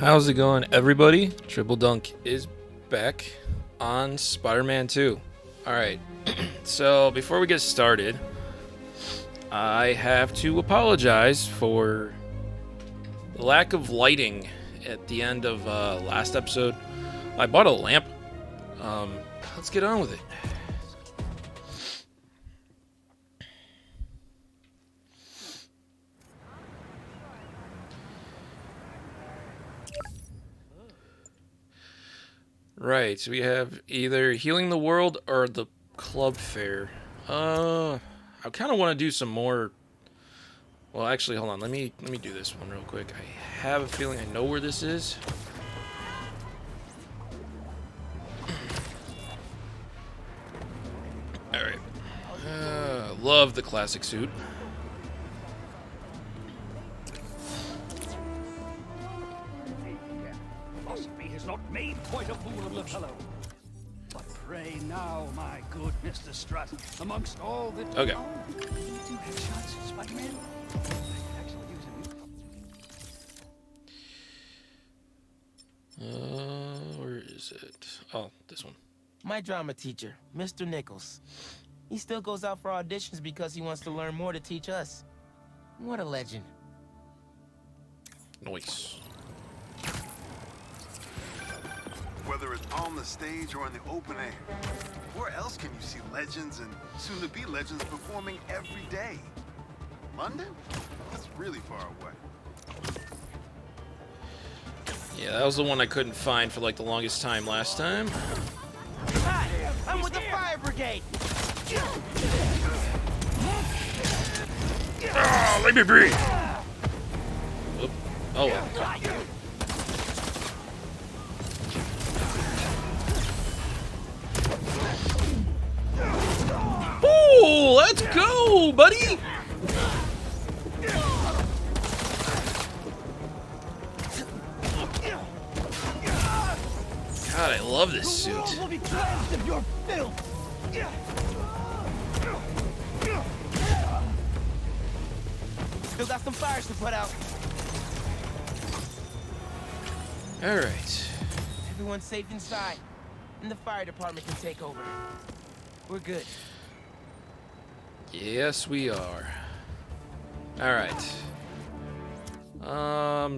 How's it going, everybody? Triple-Dunc is back on Spider-Man 2. Alright, so before we get started, I have to apologize for the lack of lighting at the end of last episode. I bought a lamp. Let's get on with it. Right, so we have either Healing the World or the Club Fair. I kind of want to do some more. Well, actually, hold on. Let me do this one real quick. I have a feeling I know where this is. All right. Love the classic suit. Philosophy has not made quite a fool of the fellow. But pray now, my good Mr. Strut, amongst all the... Okay. Oh, you do headshots, Spider-Man? I could actually use a new... Where is it? Oh, this one. My drama teacher, Mr. Nichols. He still goes out for auditions because he wants to learn more to teach us. What a legend. Nice. Whether it's on the stage or in the open air, where else can you see legends and soon-to-be legends performing every day? London? That's really far away. Yeah, that was the one I couldn't find for like the longest time last time. Hi, I'm with the fire brigade. Ah, let me be. Oop. Oh well. Ooh, let's go, buddy! God, I love this suit. will be cleansed of your filth! Still got some fires to put out. Alright. Everyone's safe inside, and the fire department can take over. We're good. Yes, we are. Alright.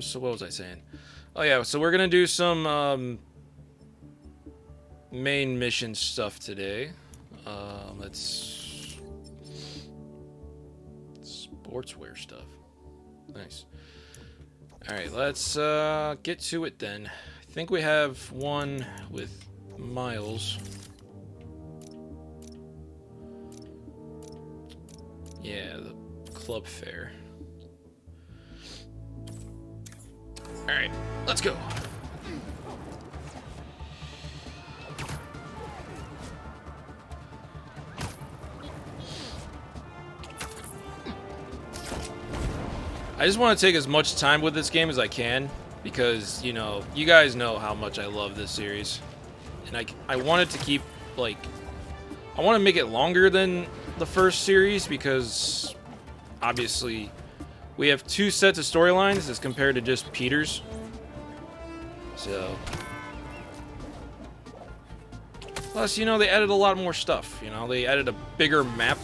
So what was I saying? Oh yeah, so we're gonna do some, main mission stuff today. Let's... Sportswear stuff. Nice. Alright, let's, get to it then. I think we have one with Miles. Yeah, the club fair. Alright, let's go. I just want to take as much time with this game as I can because, you know, you guys know how much I love this series. And I wanted to keep, like, I want to make it longer than the first series because obviously we have two sets of storylines as compared to just Peter's. So, plus, you know, they added a lot more stuff. You know, they added a bigger map.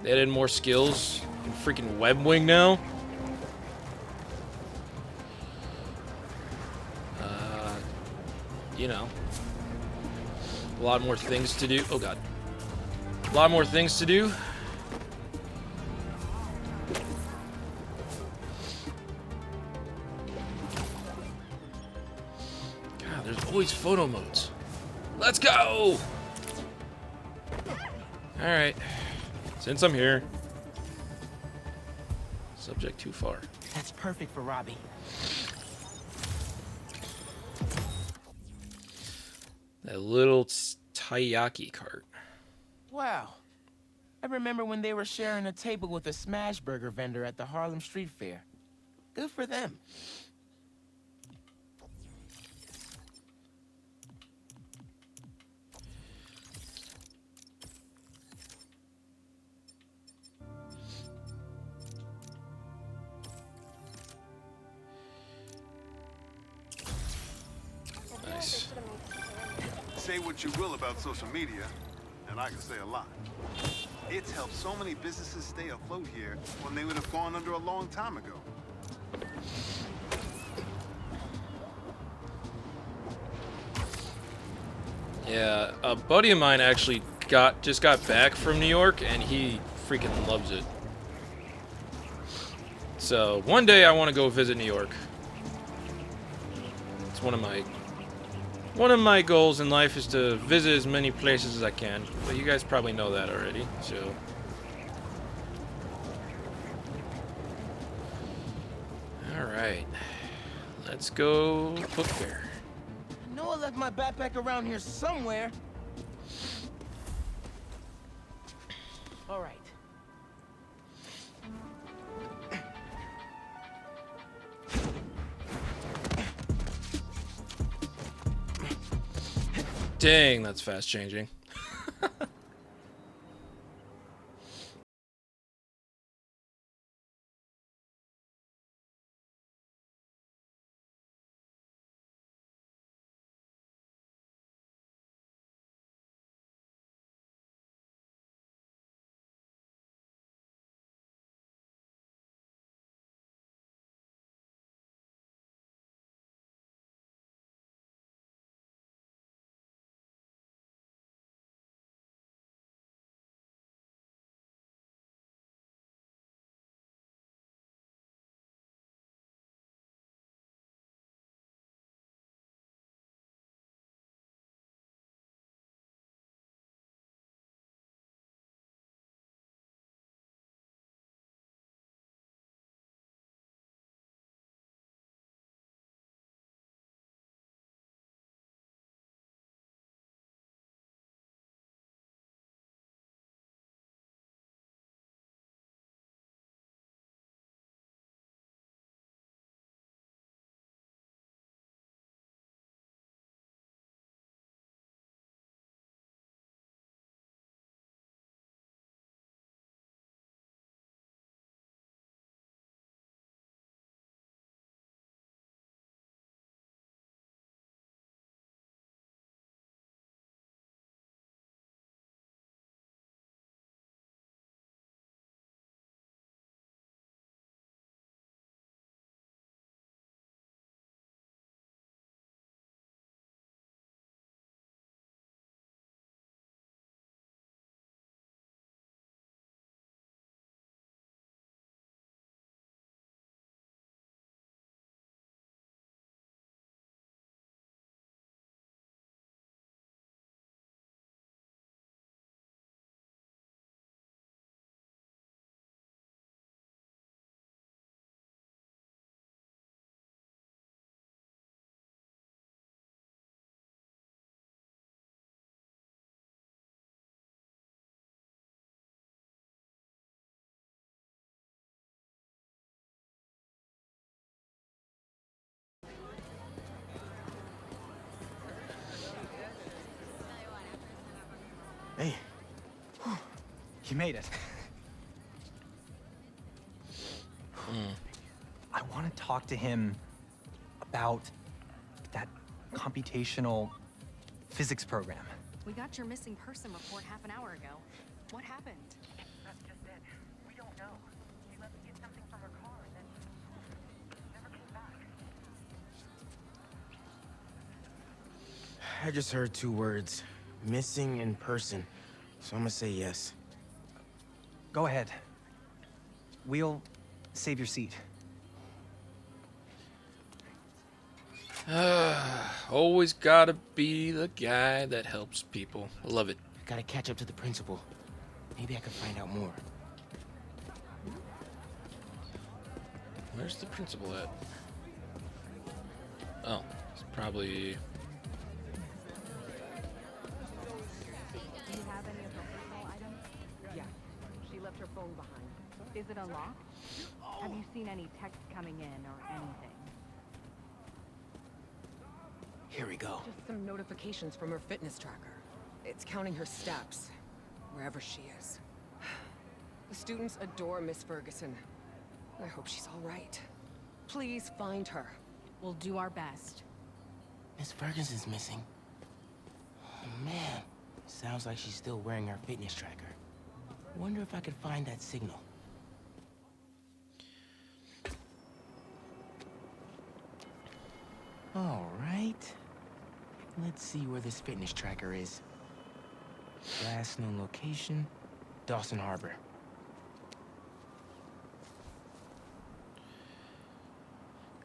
They added more skills. And freaking web wing now. You know, a lot more things to do. Oh god. A lot more things to do. God, there's always photo modes. Let's go! Alright. Since I'm here. Subject too far. That's perfect for Robbie. That little taiyaki cart. Wow. I remember when they were sharing a table with a smash burger vendor at the Harlem Street Fair. Good for them. Say what you will about social media, and I can say a lot. It's helped so many businesses stay afloat here when they would have gone under a long time ago. Yeah, a buddy of mine actually just got back from New York, and he freaking loves it. So one day I want to go visit New York. It's one of my goals in life is to visit as many places as I can. But you guys probably know that already. So all right, let's go book fair. I know I left my backpack around here somewhere. All right. Dang, that's fast changing. Hey. You made it. I want to talk to him about that computational physics program. We got your missing person report half an hour ago. What happened? That's just it. We don't know. She left to get something from her car and then never came back. I just heard 2 words. Missing in person. So I'm gonna say yes. Go ahead. We'll save your seat. Always gotta be the guy that helps people. I love it. I gotta catch up to the principal. Maybe I can find out more. Where's the principal at? Oh, it's probably... Do you have any of her personal items? Yeah, she left her phone behind. Is it unlocked? Have you seen any text coming in or anything? Here we go. Just some notifications from her fitness tracker. It's counting her steps, wherever she is. The students adore Miss Ferguson. I hope she's all right. Please find her. We'll do our best. Miss Ferguson's missing. man. Sounds like she's still wearing her fitness tracker. Wonder if I could find that signal. All right. Let's see where this fitness tracker is. Last known location, Dawson Harbor.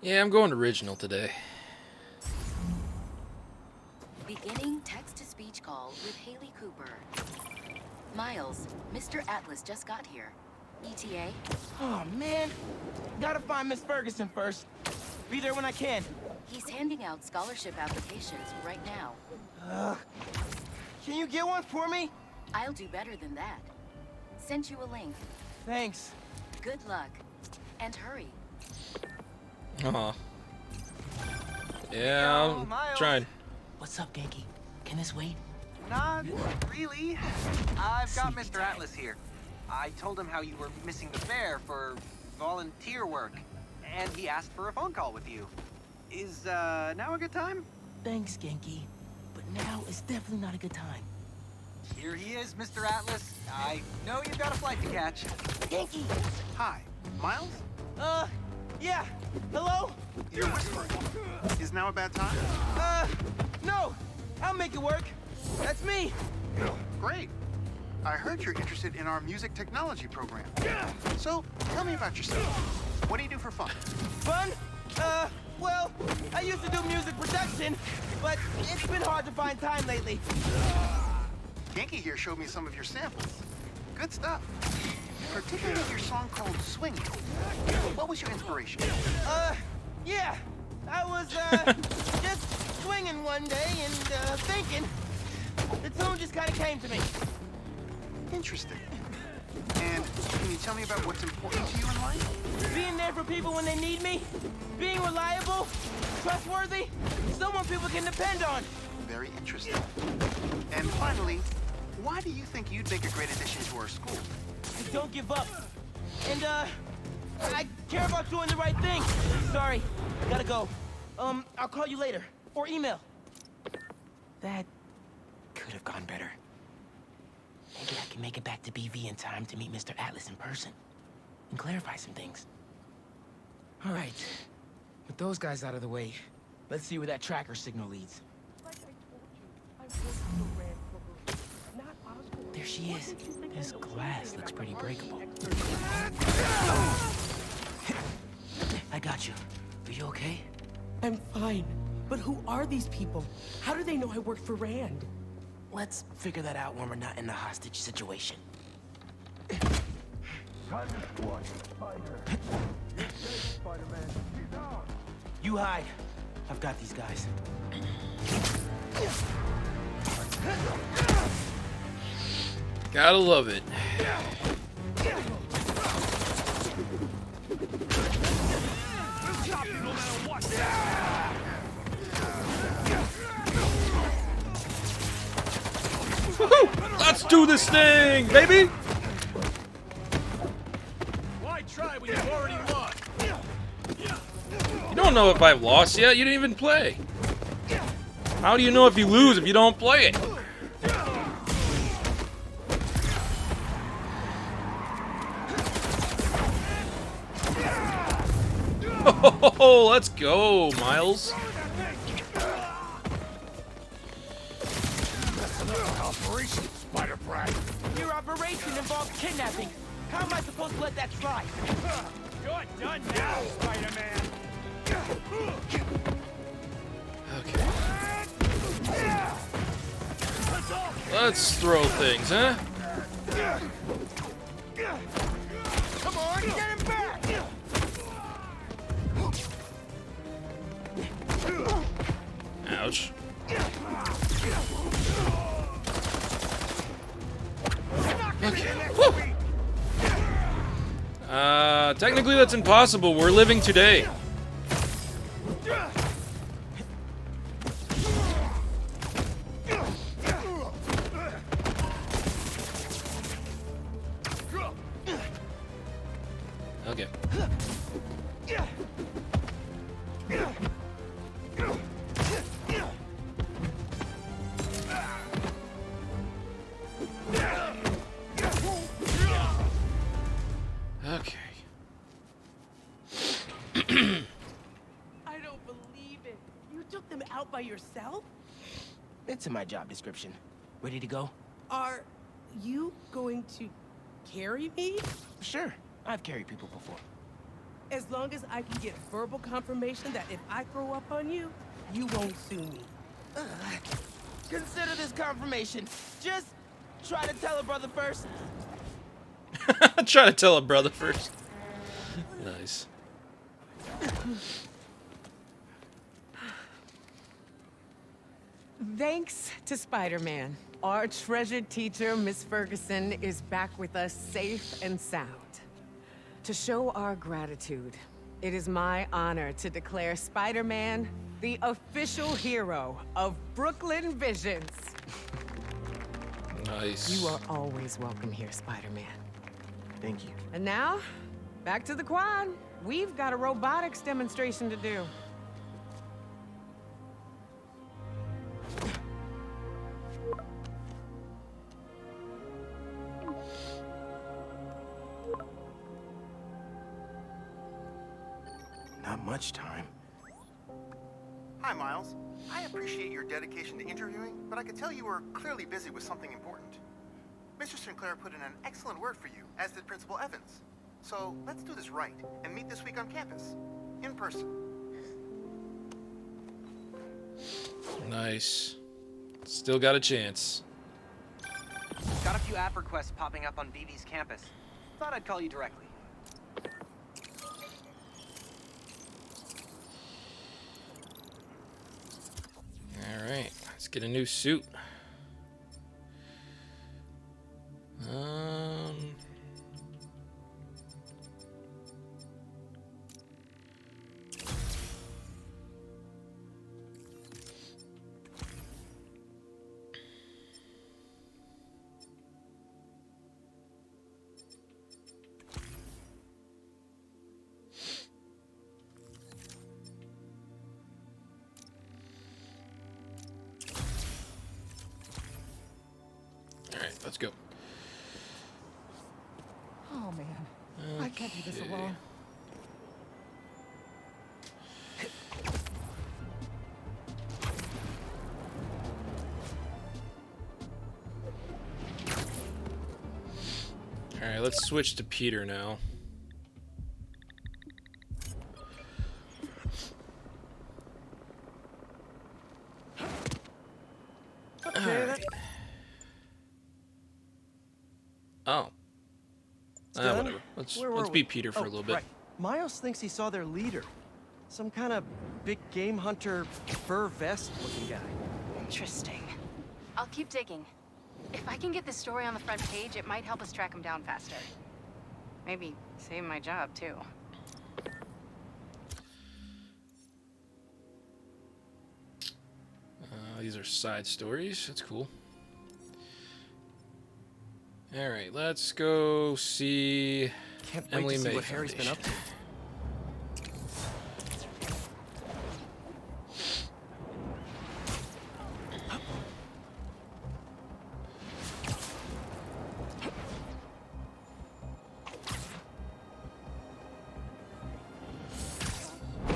Yeah, I'm going original today. Beginning text-to-speech call with Haley Cooper. Miles, Mr. Atlas just got here. ETA? Oh, man. Gotta find Miss Ferguson first. Be there when I can. He's handing out scholarship applications right now. Can you get one for me? I'll do better than that. Sent you a link. Thanks. Good luck. And hurry. Aw. Yeah, I'm Miles. trying. What's up, Genki? Can this wait? Not really. I've got Mr. Atlas here. I told him how you were missing the fair for volunteer work, and he asked for a phone call with you. Is now a good time? Thanks, Genki. But now is definitely not a good time. Here he is, Mr. Atlas. I know you've got a flight to catch. Genki! Hi, Miles? Yeah. Hello? You're whispering. Is now a bad time? No. I'll make it work. That's me. Great. I heard you're interested in our music technology program. So, tell me about yourself. What do you do for fun? Fun? Well, I used to do music production, but it's been hard to find time lately. Yankee here showed me some of your samples. Good stuff. Particularly your song called Swinging. What was your inspiration? Yeah. I was, just swinging one day and, thinking. The tune just kind of came to me. Interesting. And can you tell me about what's important to you in life? Being there for people when they need me. Being reliable. Trustworthy. Someone people can depend on. Very interesting. And finally, why do you think you'd make a great addition to our school? I don't give up. And, I care about doing the right thing. Sorry. Gotta go. I'll call you later. Or email. That could have gone better. Maybe I can make it back to BV in time to meet Mr. Atlas in person. And clarify some things. All right. With those guys out of the way, let's see where that tracker signal leads. There she is. This glass looks pretty breakable. I got you. Are you okay? I'm fine. But who are these people? How do they know I work for Rand? Let's figure that out when we're not in the hostage situation. You hide. I've got these guys. Gotta love it. Woohoo! Let's do this thing, baby! Why try when you've already won? You don't know if I've lost yet. You didn't even play. How do you know if you lose if you don't play it? Oh, let's go, Miles. Operation Spider Brat. Your operation involves kidnapping. How am I supposed to let that slide? You're done now, Spider-Man. Okay. Let's throw things, huh? Come on, get him back! Ouch. Okay. Woo. Technically that's impossible. We're living today. Okay. took them out by yourself? It's in my job description. Ready to go? Are you going to carry me? Sure. I've carried people before. As long as I can get verbal confirmation that if I throw up on you, you won't sue me. Consider this confirmation. Just try to tell a brother first. Try to tell a brother first. Nice. Thanks to Spider-Man, our treasured teacher, Miss Ferguson, is back with us safe and sound. To show our gratitude, it is my honor to declare Spider-Man the official hero of Brooklyn Visions. Nice. You are always welcome here, Spider-Man. Thank you. And now, back to the quad. We've got a robotics demonstration to do. Not much time. Hi, Miles. I appreciate your dedication to interviewing, but I could tell you were clearly busy with something important. Mr. Sinclair put in an excellent word for you, as did Principal Evans. So let's do this right and meet this week on campus, in person. Nice. Still got a chance. Got a few app requests popping up on BB's campus. Thought I'd call you directly. Alright, let's get a new suit. Alright, let's go. Oh, man. I can't do this Okay. alone. Alright, let's switch to Peter now. Alright. Oh. Whatever. Let's be Peter for a little bit. Right. Miles thinks he saw their leader. Some kind of big game hunter, fur vest looking guy. Interesting. I'll keep digging. If I can get this story on the front page, it might help us track him down faster. Maybe save my job, too. These are side stories. That's cool. Alright, let's go see Can't wait Emily to see May what Harry's been up to.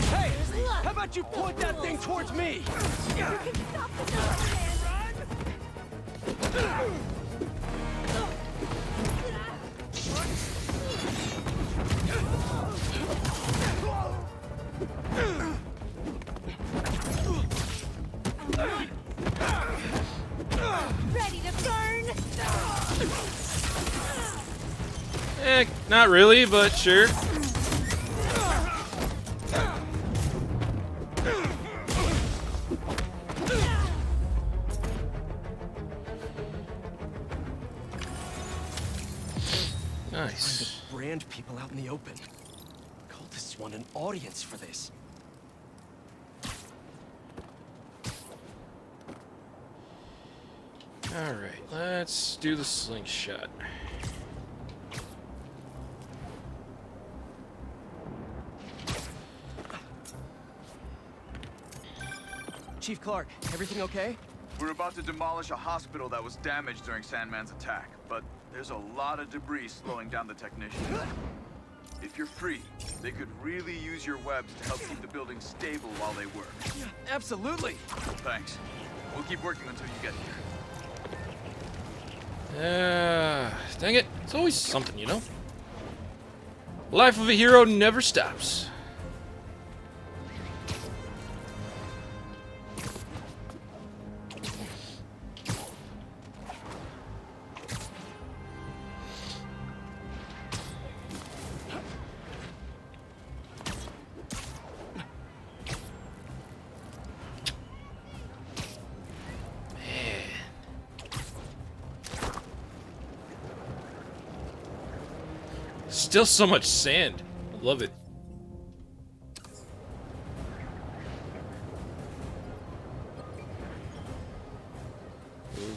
Hey! How about you point that thing towards me? Ready to burn? Not really, but sure. Nice. Brand people out in the open. Cultists want an audience for this. Alright, let's do the slingshot. Chief Clark, everything okay? We're about to demolish a hospital that was damaged during Sandman's attack, but there's a lot of debris slowing down the technicians. If you're free, they could really use your webs to help keep the building stable while they work. Yeah, absolutely. Thanks. We'll keep working until you get here. Dang it. It's always something, you know? Life of a hero never stops. Still so much sand. I love it.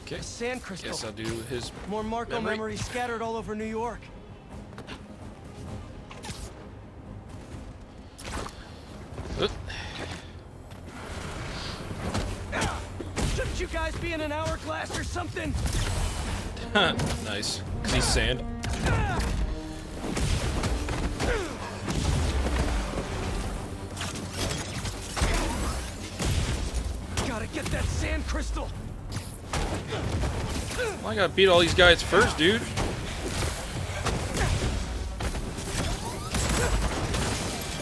Okay. Sand crystal. Guess I'll do his More Marco memory. memories scattered all over New York. Shouldn't you guys be in an hourglass or something? Nice. 'Cause he's sand. Gotta get that sand crystal. Well, I gotta beat all these guys first, dude.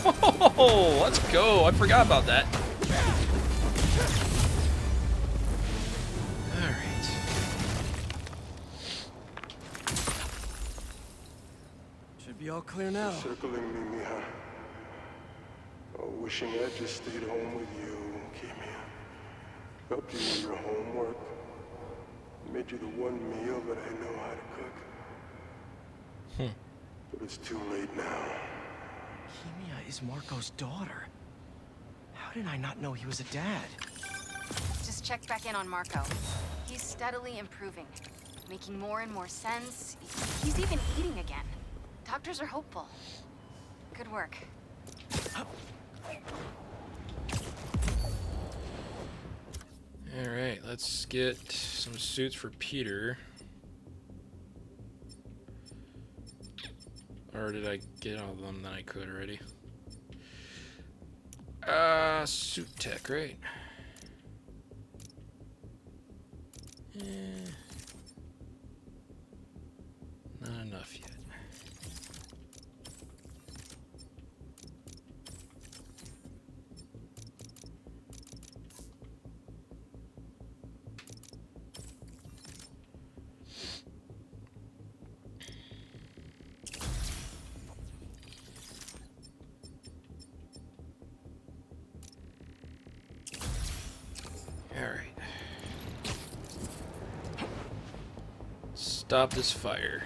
Oh, let's go. I forgot about that. Alright. Should be all clear now. Circling me, mija. Oh, wishing I just stayed home with you, Kimia. Helped you with your homework. Made you the one meal that I know how to cook. But it's too late now. Kimia is Marco's daughter. How did I not know he was a dad? Just checked back in on Marco. He's steadily improving, making more and more sense. He's even eating again. Doctors are hopeful. Good work. Alright, let's get some suits for Peter. Or did I get all of them that I could already? Suit tech, right? Not enough yet. Alright. Stop this fire.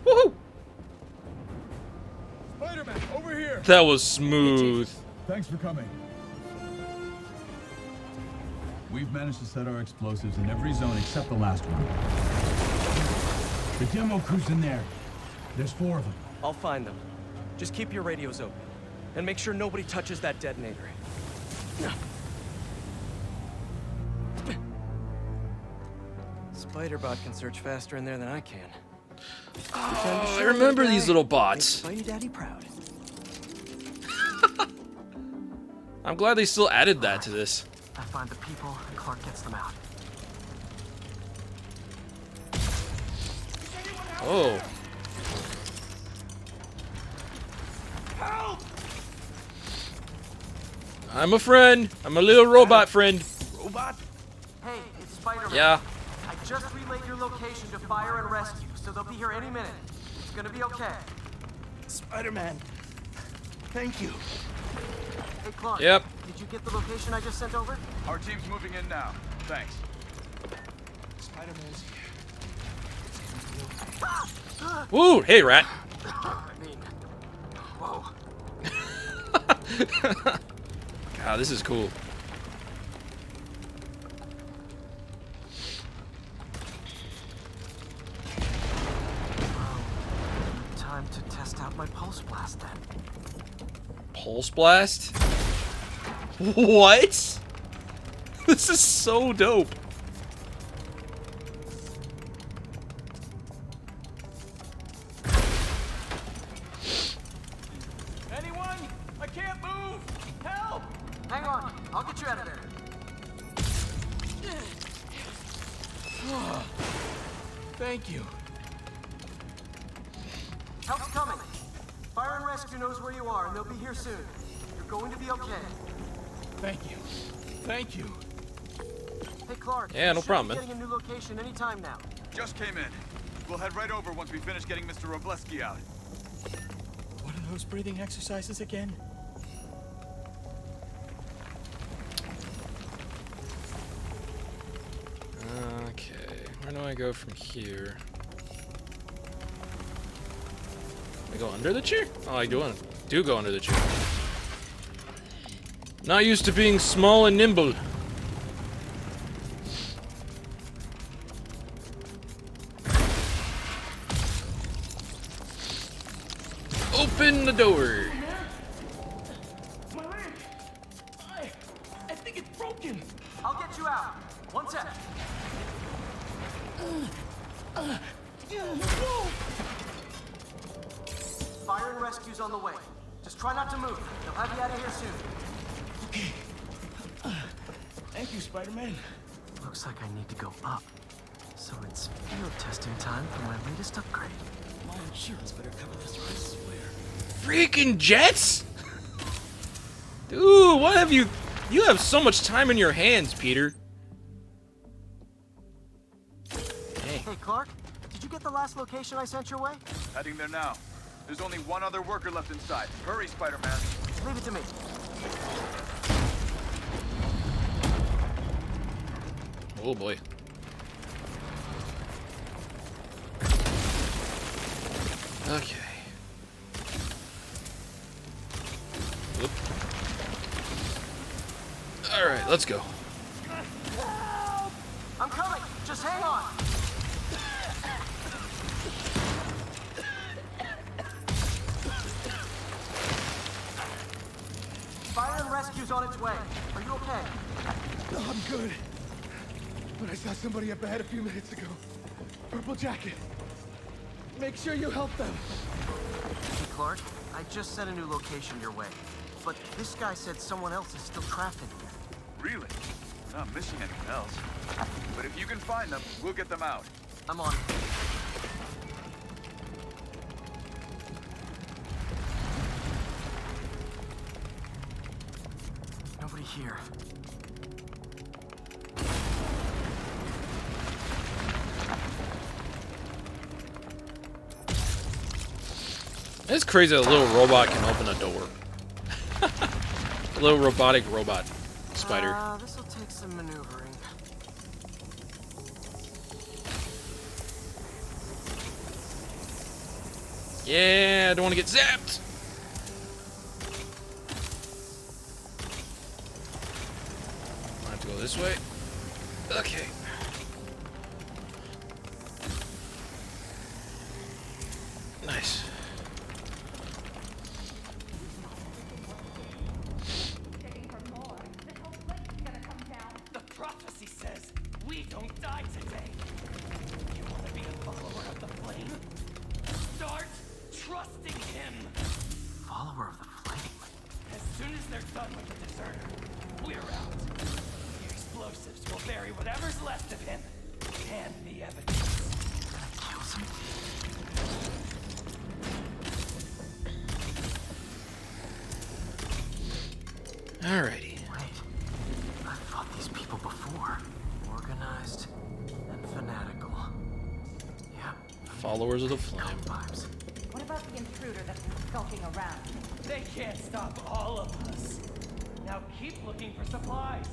Woohoo! Spider-Man, over here! That was smooth. Thanks for coming. We've managed to set our explosives in every zone except the last one. The demo crew's in there. There's 4 of them. I'll find them. Just keep your radios open. And make sure nobody touches that detonator. Spider-Bot can search faster in there than I can. Oh, I remember these little bots. Make Spidey Daddy proud. I'm glad they still added that to this. I find the people and Clark gets them out. Oh. Help! I'm a friend. I'm a little robot friend. Robot? Hey, it's Spider-Man. Yeah. I just relayed your location to fire and rescue, so they'll be here any minute. It's gonna be okay. Spider-Man. Thank you. Hey, Clark. Yep. Did you get the location I just sent over? Our team's moving in now. Thanks. Spider-Man's here. Woo! Hey, rat. I mean, whoa. God, this is cool. Time to test out my pulse blast then. Pulse blast? What? This is so dope. Thank you. Help's coming. Fire and Rescue knows where you are, and they'll be here soon. You're going to be okay. Thank you. Thank you. Hey, Clark. Yeah, no you should problem, be man. getting a new location anytime now. Just came in. We'll head right over once we finish getting Mr. Robleski out. What are those breathing exercises again? Okay, where do I go from here? I go under the chair? Oh, I do go under the chair. Not used to being small and nimble. Open the door. My leg! I think it's broken. I'll get you out. One sec. Fire and Rescue's on the way. Just try not to move. They'll have you out of here soon. Okay. Thank you, Spider-Man. Looks like I need to go up. So it's field testing time for my latest upgrade. My insurance better cover this, I swear. Freaking jets? Dude, what have you... You have so much time in your hands, Peter. Hey, Clark, did you get the last location I sent your way? Heading there now. There's only one other worker left inside. Hurry, Spider-Man. Leave it to me. Oh boy. Okay. Oop. All right, let's go. I'm coming. Just hang on. Fire and Rescue's on its way. Are you okay? No, I'm good. But I saw somebody up ahead a few minutes ago. Purple jacket. Make sure you help them. Hey, Clark, I just sent a new location your way. But this guy said someone else is still trapped in here. Really? Not missing anyone else. But if you can find them, we'll get them out. I'm on it. Nobody here. It's crazy that a little robot can open a door. A little robotic robot spider. This'll take some maneuvering. Yeah, I don't want to get zapped. I have to go this way. Okay. Nice. The prophecy says we don't die today. You want to be a follower of the flame? Start trusting him. Follower of the flame? As soon as they're done with the deserter, we're out. The explosives will bury whatever's left of him and the evidence. Kills him. Alrighty. Wait, I've fought these people before. Organized and fanatical. Yep. Followers of the flame. Vibes. What about the intruder that's been skulking around? They can't stop all of us. Now keep looking for supplies.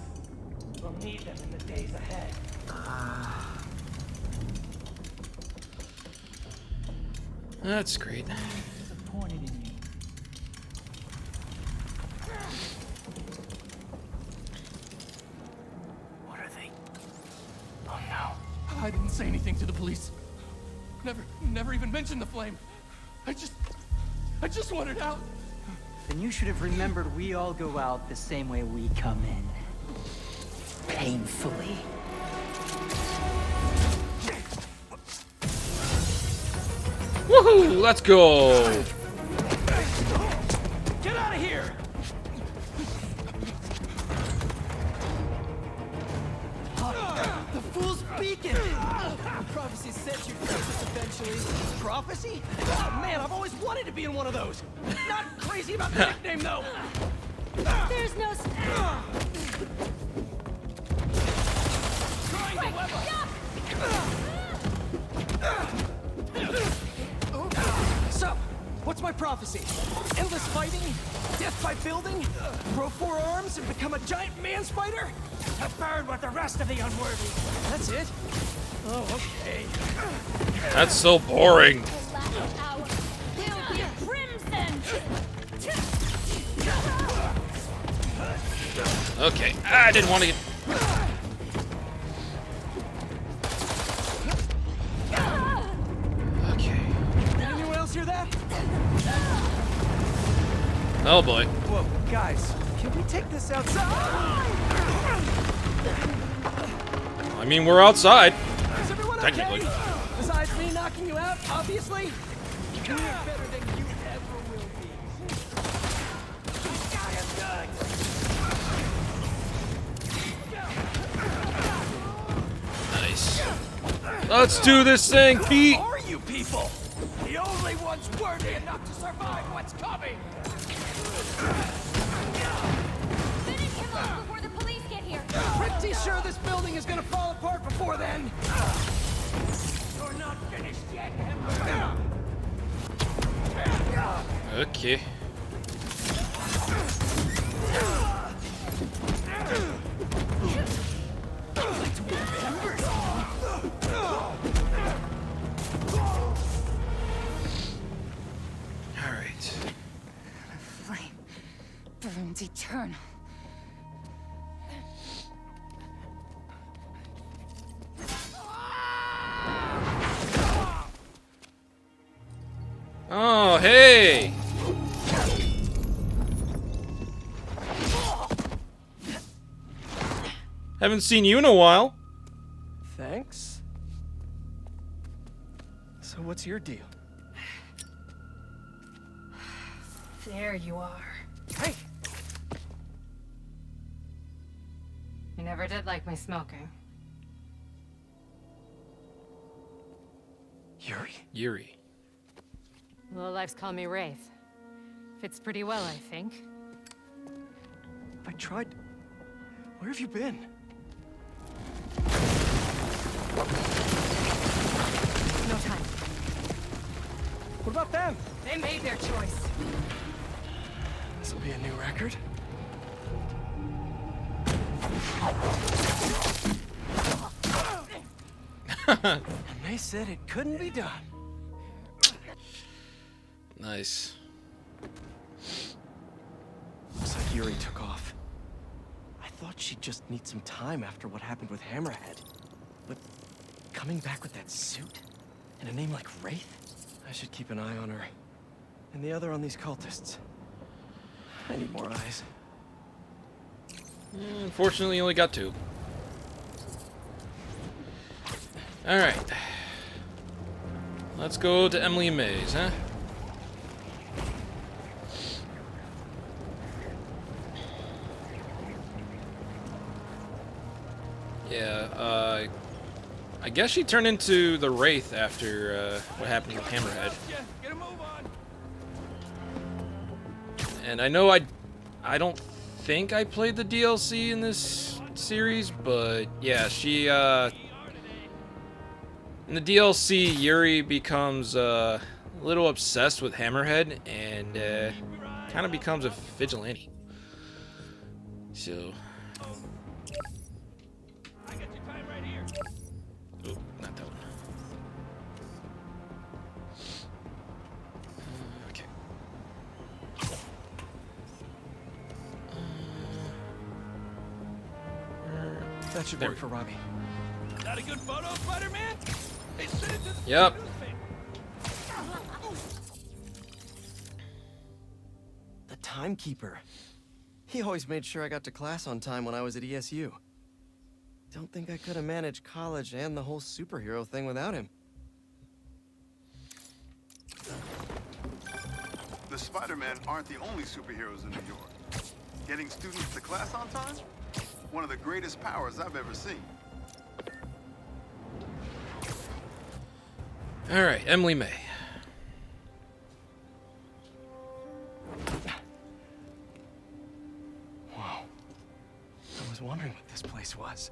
We'll need them in the days ahead. That's great. Disappointed in you. What are they? Oh no. I didn't say anything to the police. Never even mentioned the flame. I just wanted out. Then you should have remembered we all go out the same way we come in. Painfully. Woohoo! Let's go! Get out of here! The fool's beacon! Prophecy said you'd fix us eventually. Prophecy? Oh man, I've always wanted to be in one of those. Not crazy about the nickname though. There's no... Trying to web So, what's my prophecy? Endless fighting? Death by building? Grow 4 arms and become a giant man spider? To burn with the rest of the unworthy. That's it? Oh, okay. That's so boring. Will be crimson! Okay, I didn't want to get... Okay. Anyone else hear that? Oh boy. Whoa, guys, can we take this outside? I mean, we're outside. Is everyone Technically. okay? Besides me knocking you out, obviously? You're better than you ever will be. This guy is good! Nice. Let's do this thing, Pete. Who are you people? The only ones worthy enough to survive what's coming! Finish him off before the police get here! Pretty sure this building is gonna fall apart before then! You're not finished yet, Emperor! Okay. Alright. Flame burns eternal. Oh, hey! Haven't seen you in a while. Thanks. So what's your deal? There you are. Hey! You never did like my smoking. Yuri? Yuri. Lowlifes call me Wraith. Fits pretty well, I think. I tried... Where have you been? No time. What about them? They made their choice. This'll be a new record. And they said it couldn't be done. Nice. Looks like Yuri took off. I thought she'd just need some time after what happened with Hammerhead. But coming back with that suit? And a name like Wraith? I should keep an eye on her. And the other on these cultists. I need more eyes. Unfortunately, you only got 2. Alright. Let's go to Emily Mays, huh? Yeah, I guess she turned into the Wraith after what happened with Hammerhead. Get a move on. And I know I don't think I played the DLC in this series, but yeah, she in the DLC, Yuri becomes a little obsessed with Hammerhead and kind of becomes a vigilante. So. Oh, not that one. Okay. That should work for Robbie. Got a good photo, Spider-Man? Hey, send it to the Yep. The Timekeeper. He always made sure I got to class on time when I was at ESU. Don't think I could have managed college and the whole superhero thing without him. The Spider-Men aren't the only superheroes in New York. Getting students to class on time? One of the greatest powers I've ever seen. All right, Emily May. Whoa. I was wondering what this place was.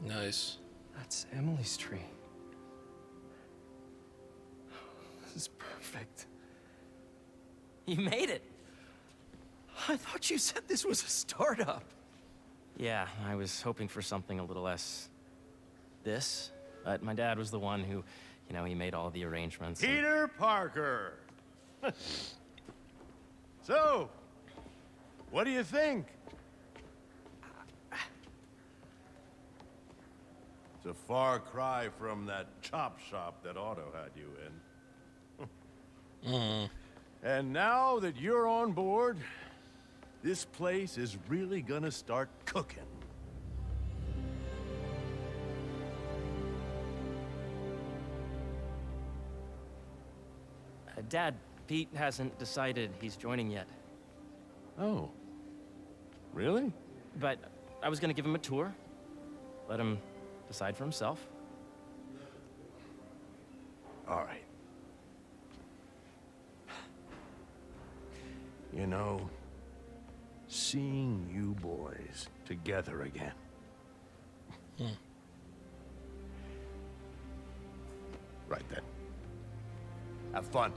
Nice. That's Emily's tree. This is perfect. You made it. I thought you said this was a startup. Yeah, I was hoping for something a little less this, but my dad was the one who, you know, he made all the arrangements. Peter Parker. So, what do you think? It's a far cry from that chop shop that Otto had you in. And now that you're on board, this place is really gonna start cooking. Dad, Pete hasn't decided he's joining yet. Oh. Really? But I was gonna give him a tour. Let him decide for himself. All right. You know, seeing you boys together again. Right then. Have fun.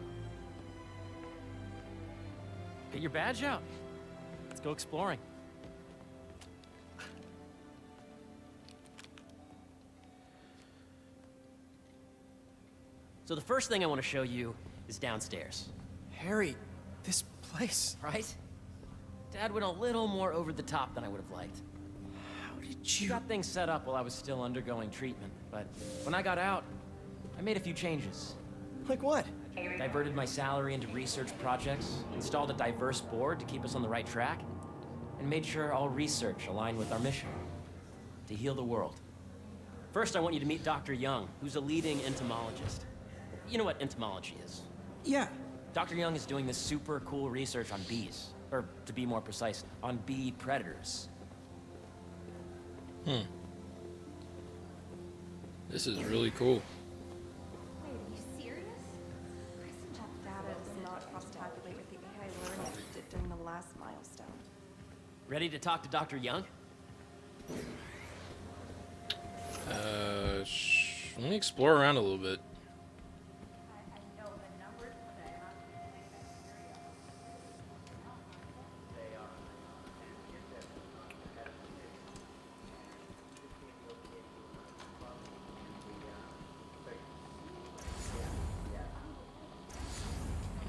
Get your badge out. Let's go exploring. So the first thing I want to show you is downstairs. Harry, this place... Right? Dad went a little more over the top than I would have liked. How did He you... got things set up while I was still undergoing treatment, but when I got out, I made a few changes. Like what? Diverted my salary into research projects, installed a diverse board to keep us on the right track, and made sure all research aligned with our mission, to heal the world. First, I want you to meet Dr. Young, who's a leading entomologist. You know what entomology is? Yeah. Dr. Young is doing this super cool research on bees, or to be more precise, on bee predators. This is really cool. Wait, are you serious? That data does not cross-tabulate with the AI learning we did during the last milestone. Ready to talk to Dr. Young? Let me explore around a little bit.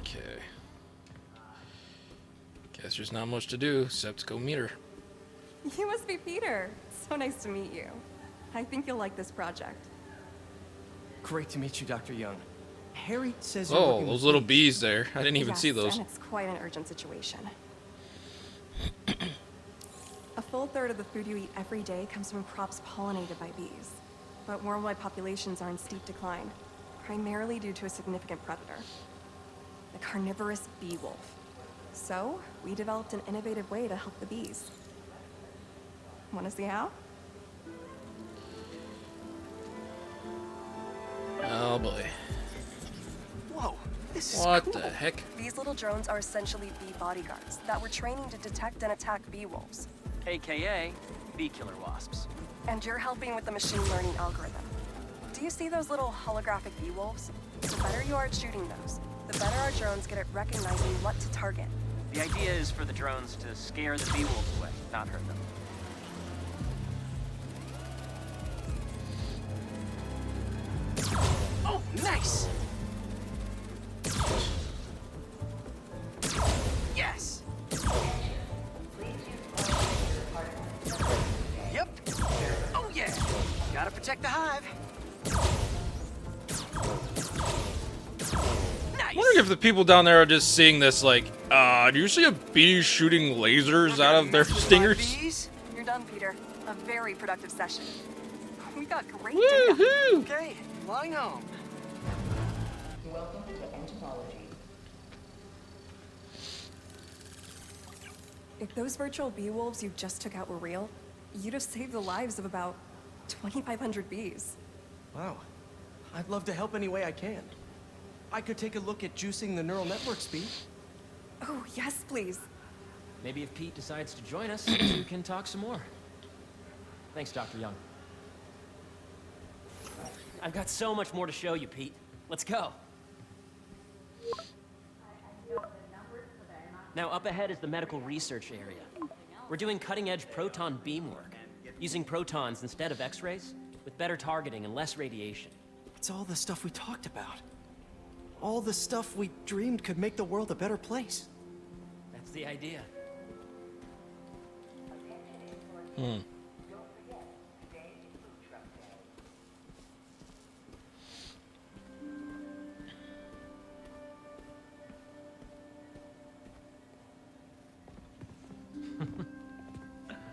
Okay. Guess there's not much to do except go meet her. You must be Peter. So nice to meet you. I think you'll like this project. Great to meet you, Dr. Young. Harry says you're Oh, working those with little bees. bees there. I didn't even Yes, see those. And it's quite an urgent situation. A full third of the food you eat every day comes from crops pollinated by bees. But worldwide populations are in steep decline, primarily due to a significant predator, the carnivorous bee wolf. So, we developed an innovative way to help the bees. Want to see how? Oh boy. Whoa, this is What cool. the heck? These little drones are essentially bee bodyguards that we're training to detect and attack bee wolves. AKA bee killer wasps. And you're helping with the machine learning algorithm. Do you see those little holographic bee wolves? The better you are at shooting those, the better our drones get at recognizing what to target. The idea is for the drones to scare the bee wolves away, not hurt them. Oh, nice! Yes! Yep. Oh yeah. Gotta protect the hive. I wonder if the people down there are just seeing this like, do you see a bee shooting lasers out of their stingers? Bees? You're done, Peter. A very productive session. We got great Woohoo! data. Okay, flying home. Welcome to entomology. If those virtual bee wolves you just took out were real, you'd have saved the lives of about 2,500 bees. Wow. I'd love to help any way I can. I could take a look at juicing the neural network speed. Oh, yes, please. Maybe if Pete decides to join us, you can talk some more. Thanks, Dr. Young. I've got so much more to show you, Pete. Let's go. Now, up ahead is the medical research area. We're doing cutting-edge proton beam work, using protons instead of X-rays, with better targeting and less radiation. It's all the stuff we talked about. All the stuff we dreamed could make the world a better place. That's the idea.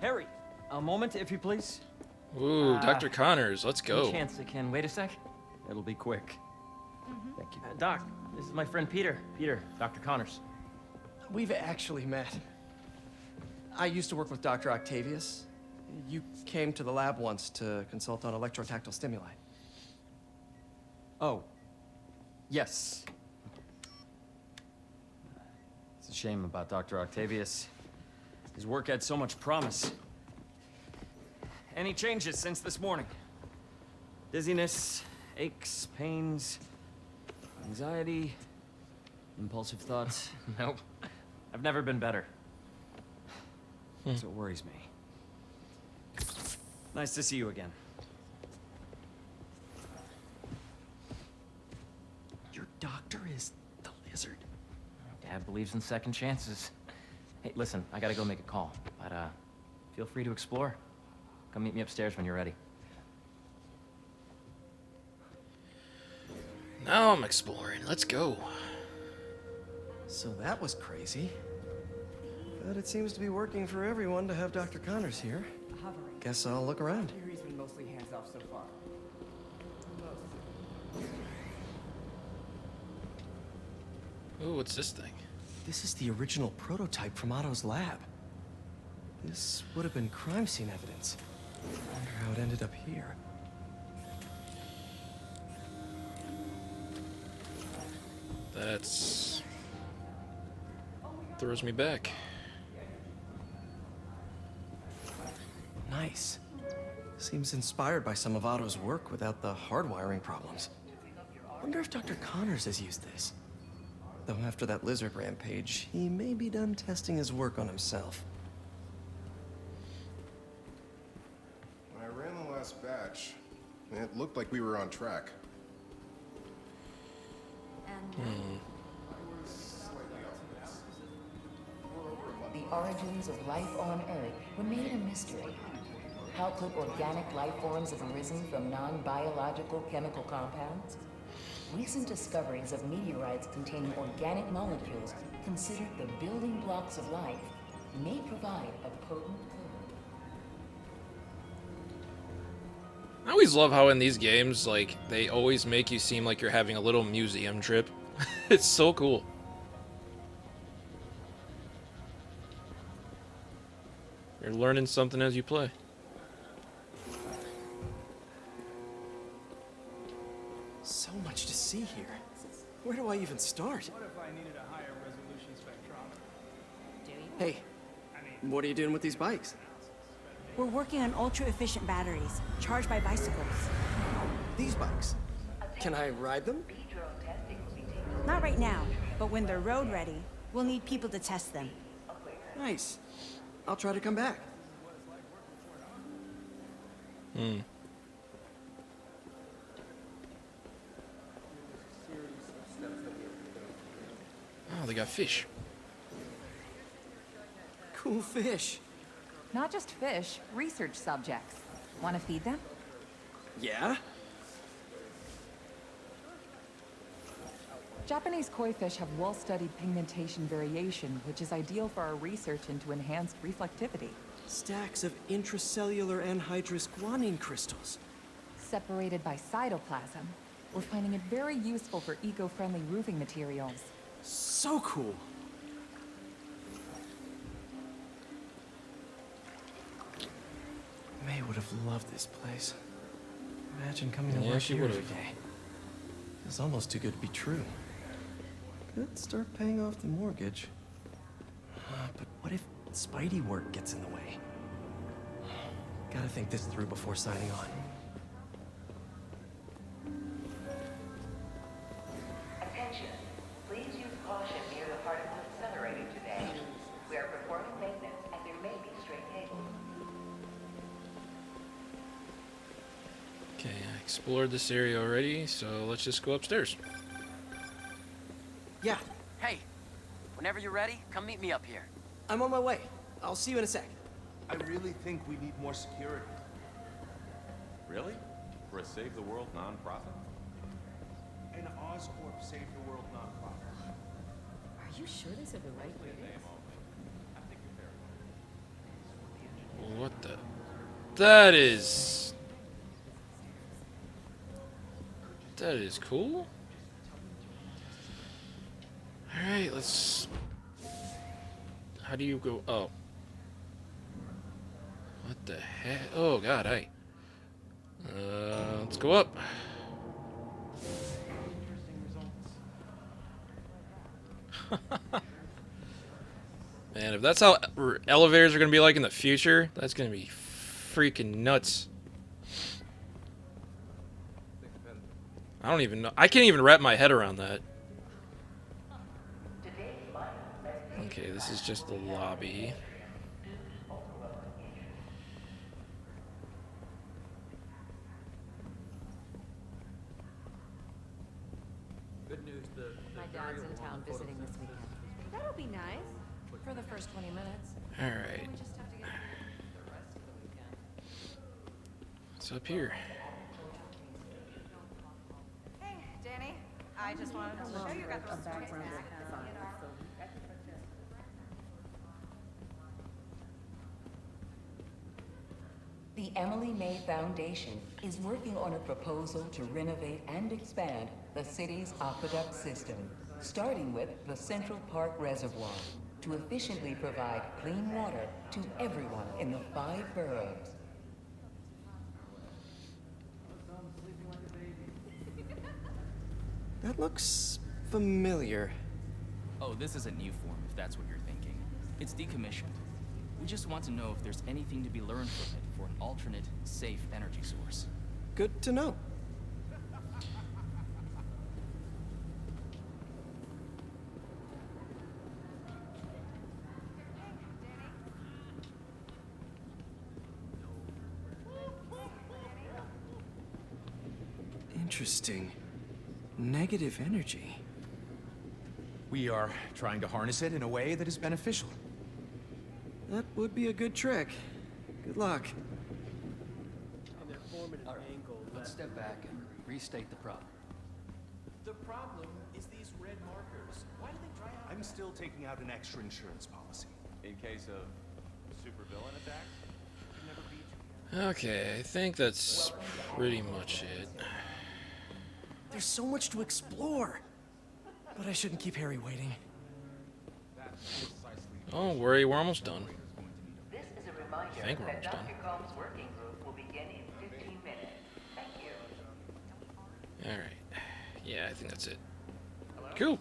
Harry, a moment, if you please. Ooh, Dr. Connors, let's go. Any chance I can wait a sec? It'll be quick. Thank you. Doc, this is my friend Peter. Peter, Dr. Connors. We've actually met. I used to work with Dr. Octavius. You came to the lab once to consult on electrotactile stimuli. Oh. Yes. It's a shame about Dr. Octavius. His work had so much promise. Any changes since this morning? Dizziness, aches, pains, anxiety, impulsive thoughts? Nope. I've never been better. That's what worries me. Nice to see you again. Your doctor is the lizard. Dad believes in second chances. Hey, listen, I gotta go make a call, but feel free to explore. Come meet me upstairs when you're ready. Now I'm exploring. Let's go. So that was crazy. But it seems to be working for everyone to have Dr. Connors here. Guess I'll look around. He's been mostly hands off so far. Ooh, what's this thing? This is the original prototype from Otto's lab. This would have been crime scene evidence. I wonder how it ended up here. That's... throws me back. Nice. Seems inspired by some of Otto's work without the hardwiring problems. Wonder if Dr. Connors has used this. Though after that lizard rampage, he may be done testing his work on himself. When I ran the last batch, it looked like we were on track. The origins of life on Earth remain a mystery. How could organic life forms have arisen from non-biological chemical compounds? Recent discoveries of meteorites containing organic molecules considered the building blocks of life may provide a potent clue. I always love how in these games, like, they always make you seem like you're having a little museum trip. It's so cool. You're learning something as you play. So much to see here. Where do I even start? What if I needed a higher resolution spectrometer? Do you? Hey, what are you doing with these bikes? We're working on ultra-efficient batteries, charged by bicycles. These bikes? Can I ride them? Not right now, but when they're road ready, we'll need people to test them. Nice. I'll try to come back. Oh, they got fish. Cool fish. Not just fish, research subjects. Want to feed them? Yeah? Japanese koi fish have well-studied pigmentation variation, which is ideal for our research into enhanced reflectivity. Stacks of intracellular anhydrous guanine crystals. Separated by cytoplasm, we're finding it very useful for eco-friendly roofing materials. So cool. May would have loved this place. Imagine coming to Yeah, work she here would've. every day. It's almost too good to be true. Could start paying off the mortgage. But what if Spidey work gets in the way? Gotta think this through before signing on. Attention. Please use caution near the particle accelerator today. We are performing maintenance and there may be stray cables. Okay, I explored this area already, so let's just go upstairs. Yeah, Hey, whenever you're ready, come meet me up here. I'm on my way. I'll see you in a sec. I really think we need more security. Really? For a Save the World nonprofit? An Oscorp Save the World nonprofit. Are you sure these are the right ratings? What the? That is cool. Alright, let's... How do you go? Oh. What the heck? Oh god, hey. Let's go up. Man, if that's how elevators are gonna be like in the future, that's gonna be freaking nuts. I don't even know. I can't even wrap my head around that. Okay, this is just the lobby. Good news, My dad's in town visiting this weekend. That'll be nice. For the first 20 minutes. Alright. We just have to get the rest of the weekend. What's up here? Hey, Danny. I just wanted to show you got those background. The Emily May Foundation is working on a proposal to renovate and expand the city's aqueduct system, starting with the Central Park Reservoir, to efficiently provide clean water to everyone in the 5 boroughs. That looks familiar. Oh, this isn't new form, if that's what you're thinking. It's decommissioned. We just want to know if there's anything to be learned from it for an alternate, safe energy source. Good to know. Interesting. Negative energy. We are trying to harness it in a way that is beneficial. That would be a good trick. Good luck. And they're forming an angle. Let's step back and restate the problem. The problem is these red markers. Why do they dry out? I'm still taking out an extra insurance policy. In case of supervillain attacks? Never beat you. Okay, I think that's pretty much it. There's so much to explore. But I shouldn't keep Harry waiting. Don't worry, we're almost done. This is a reminder I think we're that almost done. Dr. Combs' working group will begin in 15 minutes. Thank you. Alright. Yeah, I think that's it. Cool.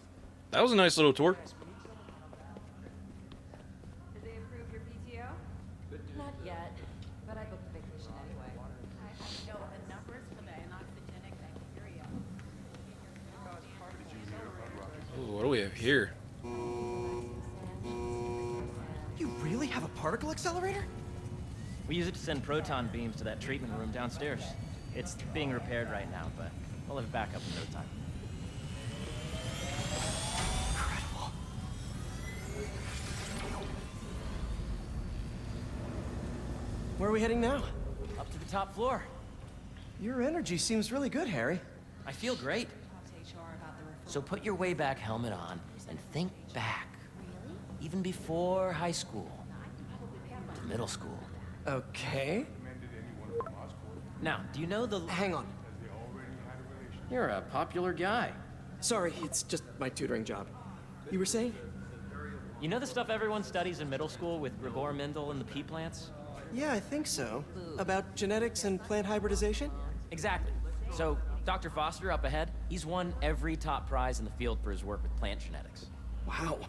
That was a nice little tour. Did they approve your PTO? Not yet, but I booked the vacation anyway. I know the numbers for the anoxygenic bacteria. Ooh, what do we have here? You really have a particle accelerator? We use it to send proton beams to that treatment room downstairs. It's being repaired right now, but we'll have it back up in no time. Incredible. Where are we heading now? Up to the top floor. Your energy seems really good, Harry. I feel great. So put your way back helmet on and think back. Even before high school. To middle school. Okay. Now, do you know the... Hang on. You're a popular guy. Sorry, it's just my tutoring job. You were saying? You know the stuff everyone studies in middle school with Gregor Mendel and the pea plants? Yeah, I think so. About genetics and plant hybridization? Exactly. So, Dr. Foster up ahead, he's won every top prize in the field for his work with plant genetics. Wow.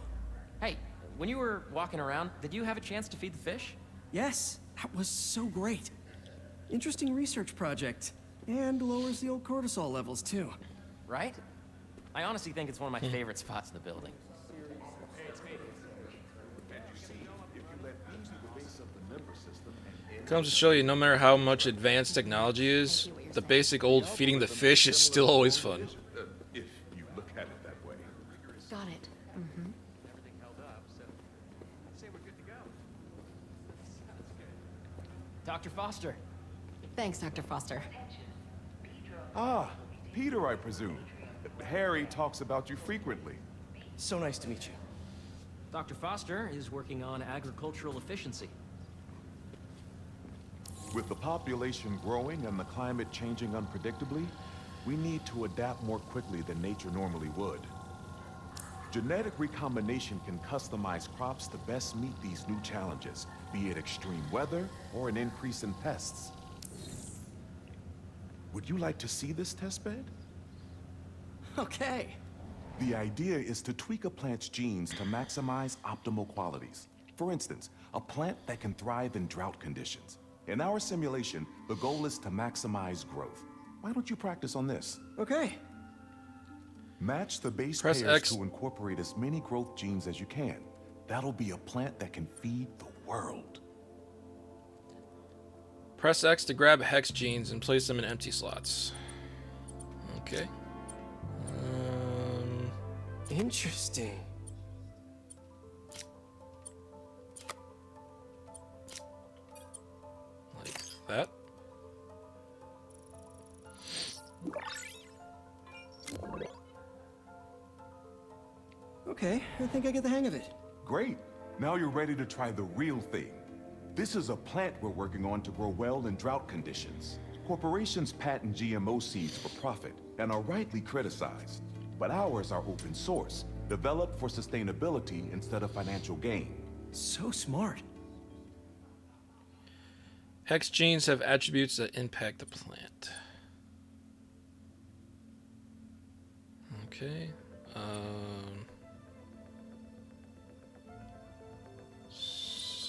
Hey, when you were walking around, did you have a chance to feed the fish? Yes, that was so great. Interesting research project. And lowers the old cortisol levels, too. Right? I honestly think it's one of my favorite spots in the building. Comes to show you, no matter how much advanced technology is, the basic old feeding the fish is still always fun. If you look at it that way. Got it. Dr. Foster. Thanks, Dr. Foster. Ah, Peter, I presume. Harry talks about you frequently. So nice to meet you. Dr. Foster is working on agricultural efficiency. With the population growing and the climate changing unpredictably, we need to adapt more quickly than nature normally would. Genetic recombination can customize crops to best meet these new challenges, be it extreme weather or an increase in pests. Would you like to see this testbed? Okay. The idea is to tweak a plant's genes to maximize optimal qualities. For instance, a plant that can thrive in drought conditions. In our simulation, the goal is to maximize growth. Why don't you practice on this? Okay. Match the base Press pairs X. to incorporate as many growth genes as you can. That'll be a plant that can feed the world. Press X to grab hex genes and place them in empty slots. Okay. Interesting. Like that. Okay, I think I get the hang of it. Great. Now you're ready to try the real thing. This is a plant we're working on to grow well in drought conditions. Corporations patent GMO seeds for profit and are rightly criticized. But ours are open source, developed for sustainability instead of financial gain. So smart. Hex genes have attributes that impact the plant. Okay.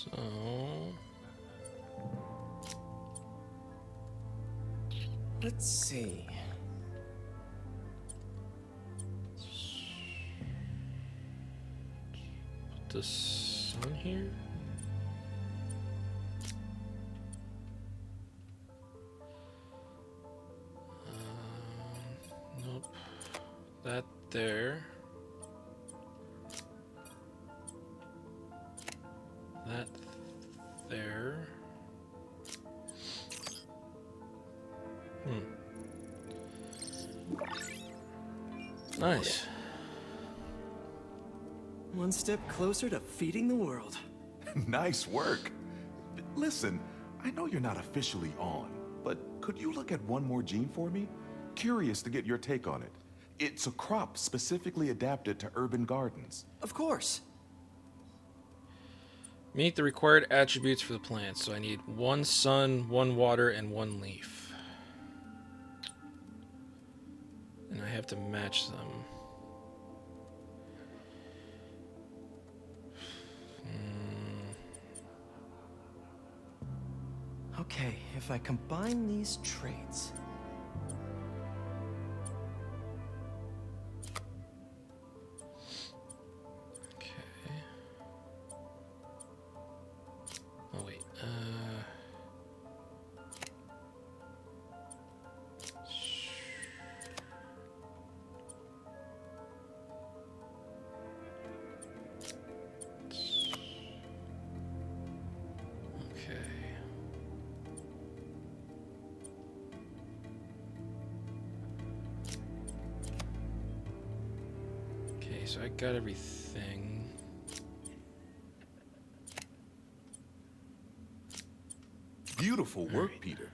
So let's see. Put the sun here. Nope. That there. That there. Nice. One step closer to feeding the world. Nice work. Listen, I know you're not officially on, but could you look at one more gene for me? Curious to get your take on it. It's a crop specifically adapted to urban gardens. Of course. Meet the required attributes for the plant. So I need 1 sun, 1 water, and 1 leaf. And I have to match them. Okay, if I combine these traits... Okay. Oh wait. Okay. Okay, so I got everything. Beautiful work, Peter.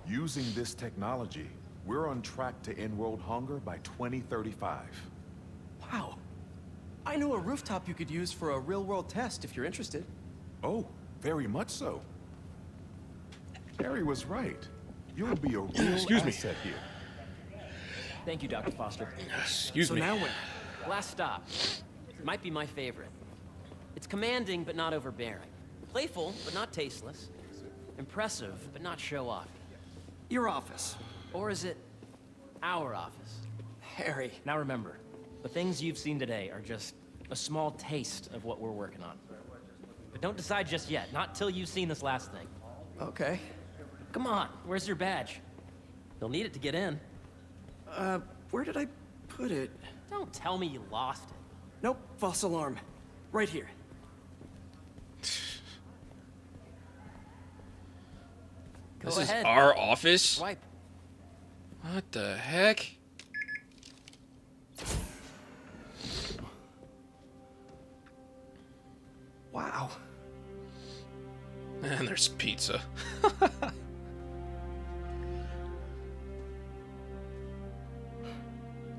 Using this technology, we're on track to end world hunger by 2035. Wow. I know a rooftop you could use for a real-world test if you're interested. Oh, very much so. Harry was right. You'll be a real asset here. Thank you, Dr. Foster. Excuse so me. now what? Last stop. Might be my favorite. It's commanding, but not overbearing. Playful, but not tasteless. Impressive, but not show-off. Your office. Or is it our office? Harry. Now remember, the things you've seen today are just a small taste of what we're working on. But don't decide just yet, not till you've seen this last thing. Okay. Come on, where's your badge? You'll need it to get in. Where did I put it? Don't tell me you lost it. Nope, false alarm. Right here. This is our office? Swipe. What the heck? Wow. And there's pizza.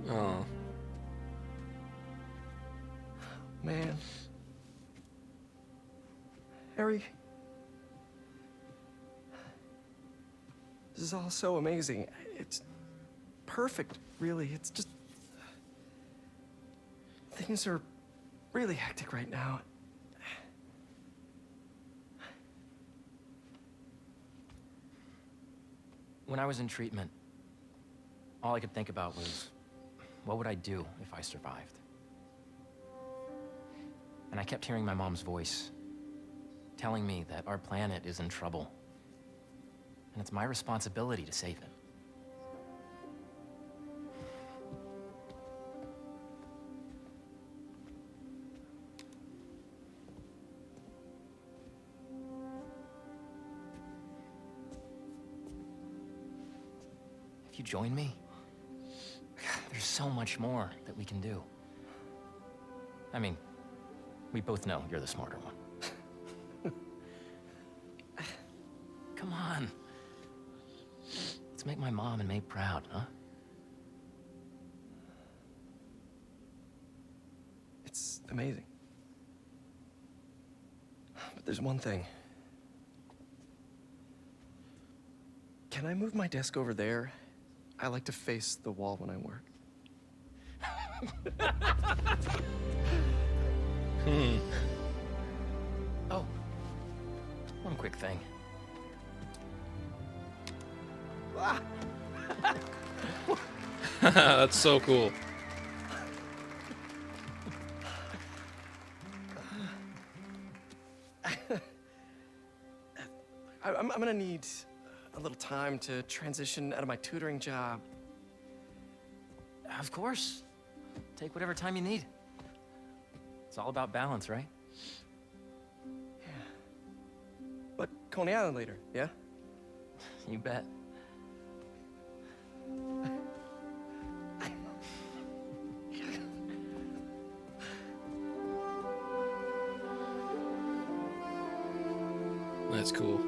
Oh. Man. Harry. This is all so amazing. It's perfect, really. It's just... Things are really hectic right now. When I was in treatment, all I could think about was, what would I do if I survived? And I kept hearing my mom's voice, telling me that our planet is in trouble. And it's my responsibility to save it. If you join me, there's so much more that we can do. I mean, we both know you're the smarter one. Come on. Let's make my mom and May proud, huh? It's amazing. But there's one thing. Can I move my desk over there? I like to face the wall when I work. Oh, one quick thing. That's so cool. I'm gonna need a little time to transition out of my tutoring job. Of course. Take whatever time you need. It's all about balance, right? Yeah. But Coney Island later, yeah? You bet. That's cool.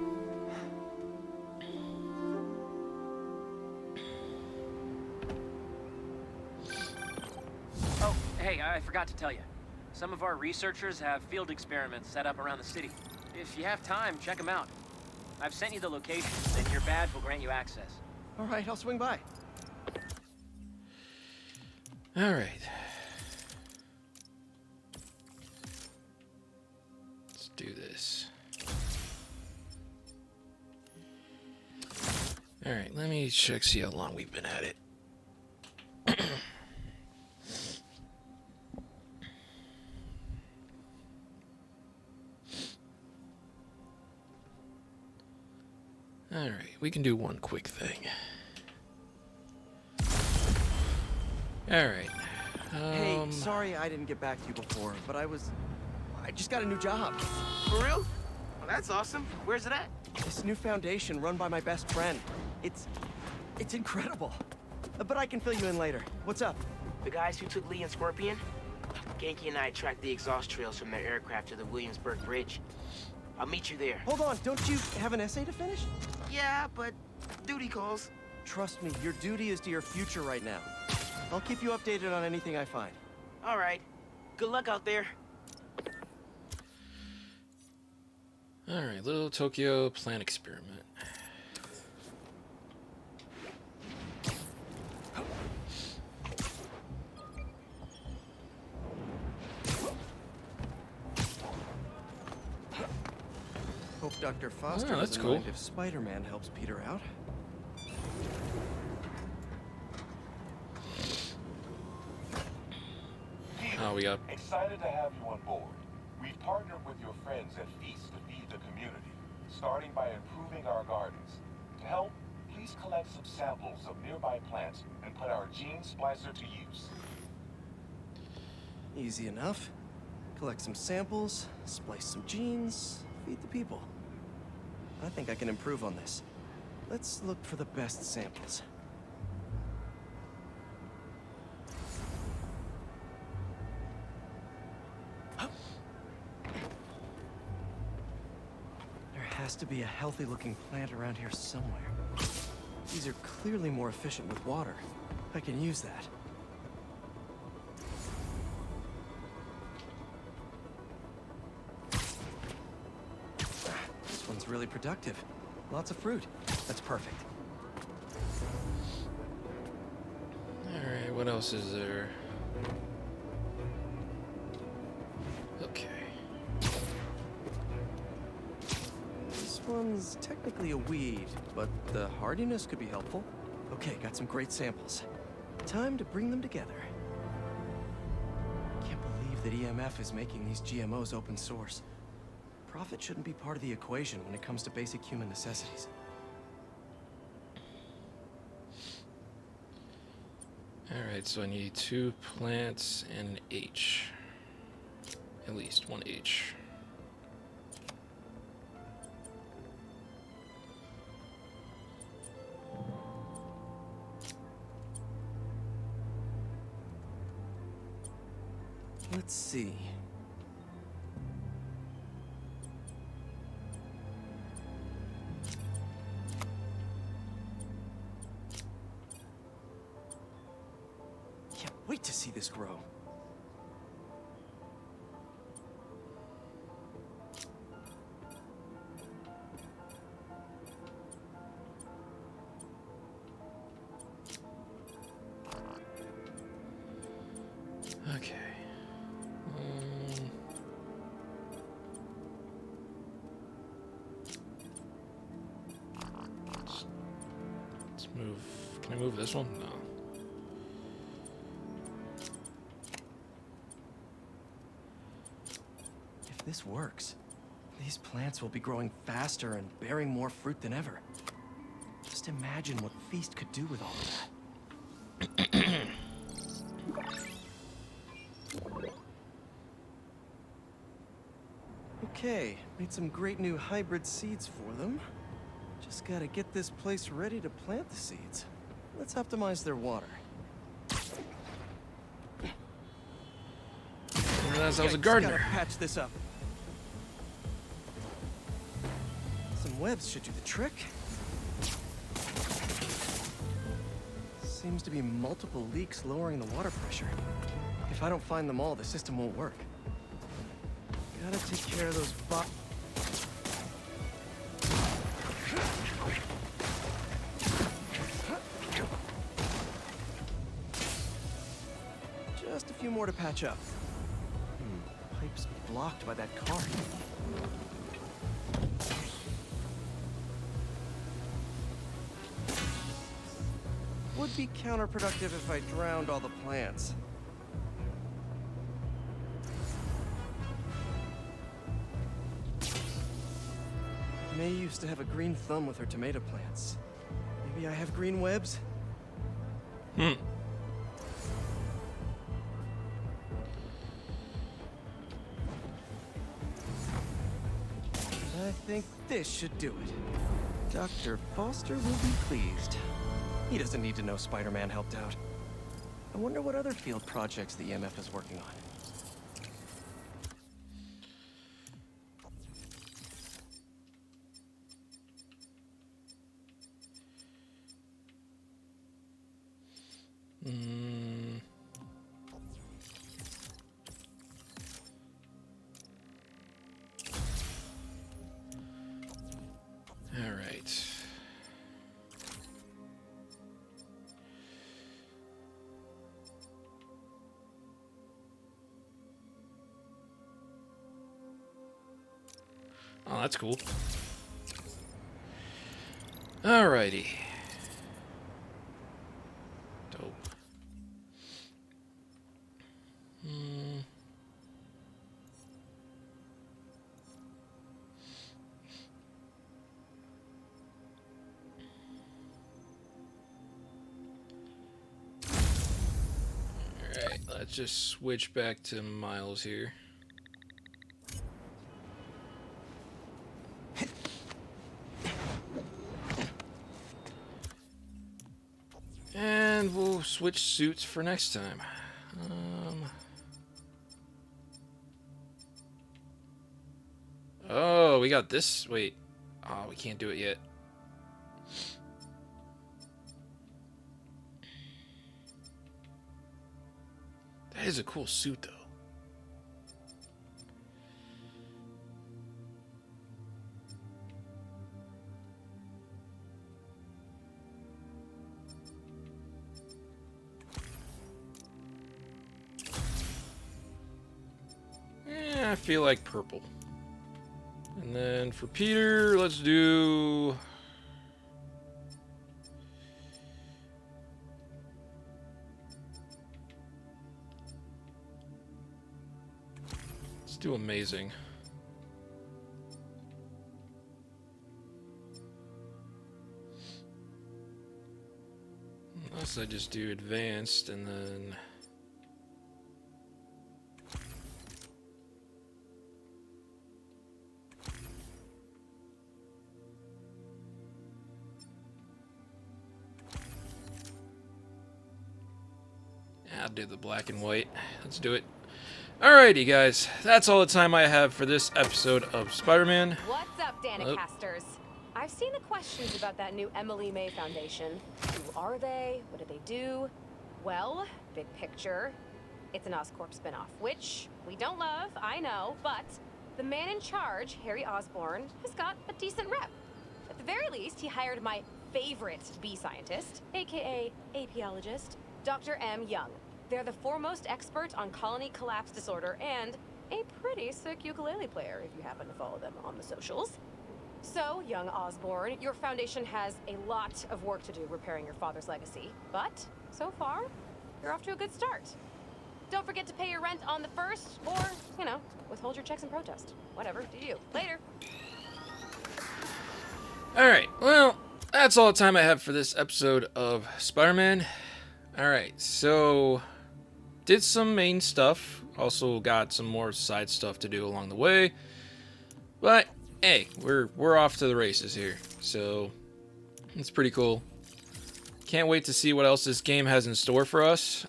Oh, hey, I forgot to tell you. Some of our researchers have field experiments set up around the city. If you have time, check them out. I've sent you the locations, and your badge will grant you access. All right, I'll swing by. All right. Let's do this. All right, let me check, see how long we've been at it. All right, we can do one quick thing. All right. Hey, sorry I didn't get back to you before, but I just got a new job. For real? Well, that's awesome. Where's it at? This new foundation run by my best friend. It's incredible. But I can fill you in later. What's up? The guys who took Lee and Scorpion? Genki and I tracked the exhaust trails from their aircraft to the Williamsburg Bridge. I'll meet you there. Hold on, don't you have an essay to finish? Yeah, but duty calls. Trust me, your duty is to your future right now. I'll keep you updated on anything I find. All right. Good luck out there. All right, Little Tokyo plant experiment. Hope Dr. Foster that's doesn't cool. mind if Spider-Man helps Peter out. Oh, we got... Excited to have you on board. We've partnered with your friends at Feast to feed the community, starting by improving our gardens. To help, please collect some samples of nearby plants and put our gene splicer to use. Easy enough. Collect some samples, splice some genes, feed the people. I think I can improve on this. Let's look for the best samples. There has to be a healthy-looking plant around here somewhere. These are clearly more efficient with water. I can use that. This one's really productive. Lots of fruit. That's perfect. Alright, what else is there? Okay. This one's technically a weed, but the hardiness could be helpful. Okay, got some great samples. Time to bring them together. Can't believe that EMF is making these GMOs open source. Profit shouldn't be part of the equation when it comes to basic human necessities. Alright, so I need 2 plants and an H. At least 1 H. Let's see. Can't wait to see this grow. Okay. Let's move. Can I move this one? No. If this works, these plants will be growing faster and bearing more fruit than ever. Just imagine what Feast could do with all of that. Okay, made some great new hybrid seeds for them. Just gotta get this place ready to plant the seeds. Let's optimize their water. I realized I was a gardener. Gotta patch this up. Some webs should do the trick. Seems to be multiple leaks lowering the water pressure. If I don't find them all, the system won't work. Gotta take care of those Just a few more to patch up. Pipe's blocked by that car. Would be counterproductive if I drowned all the plants. May used to have a green thumb with her tomato plants. Maybe I have green webs? I think this should do it. Dr. Foster will be pleased. He doesn't need to know Spider-Man helped out. I wonder what other field projects the EMF is working on. All right. Oh, that's cool. Alrighty. Dope. Alright, let's just switch back to Miles here. And we'll switch suits for next time. Oh, we got this. Wait. Oh, we can't do it yet. That is a cool suit, though. I feel like purple. And then for Peter, let's do... Let's do amazing. Unless I just do advanced and then... I'll do the black and white. Let's do it. Alrighty, guys. That's all the time I have for this episode of Spider-Man. What's up, Danicasters? I've seen the questions about that new Emily May Foundation. Who are they? What do they do? Well, big picture, it's an Oscorp spinoff, which we don't love, I know, but the man in charge, Harry Osborn, has got a decent rep. At the very least, he hired my favorite bee scientist, aka apiologist, Dr. M. Young. They're the foremost expert on colony collapse disorder and a pretty sick ukulele player if you happen to follow them on the socials. So, young Osborn, your foundation has a lot of work to do repairing your father's legacy, but so far, you're off to a good start. Don't forget to pay your rent on the 1st, or, you know, withhold your checks in protest. Whatever, do you. Later. Alright, well, that's all the time I have for this episode of Spider-Man. Alright, so did some main stuff, also got some more side stuff to do along the way, but hey, we're off to the races here, so it's pretty cool. Can't wait to see what else this game has in store for us.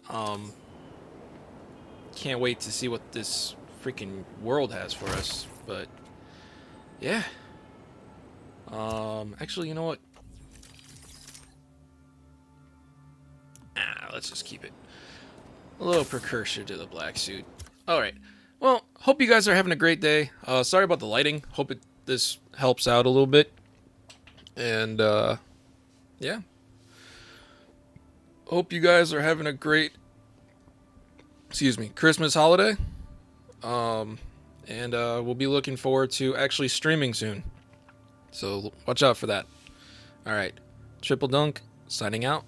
Can't wait to see what this freaking world has for us, but yeah. Actually, you know what? Let's just keep it. A little precursor to the black suit. Alright. Well, hope you guys are having a great day. Sorry about the lighting. Hope this helps out a little bit. And, yeah. Hope you guys are having a great, Christmas holiday. And we'll be looking forward to actually streaming soon. So watch out for that. Alright. Triple-Dunc, signing out.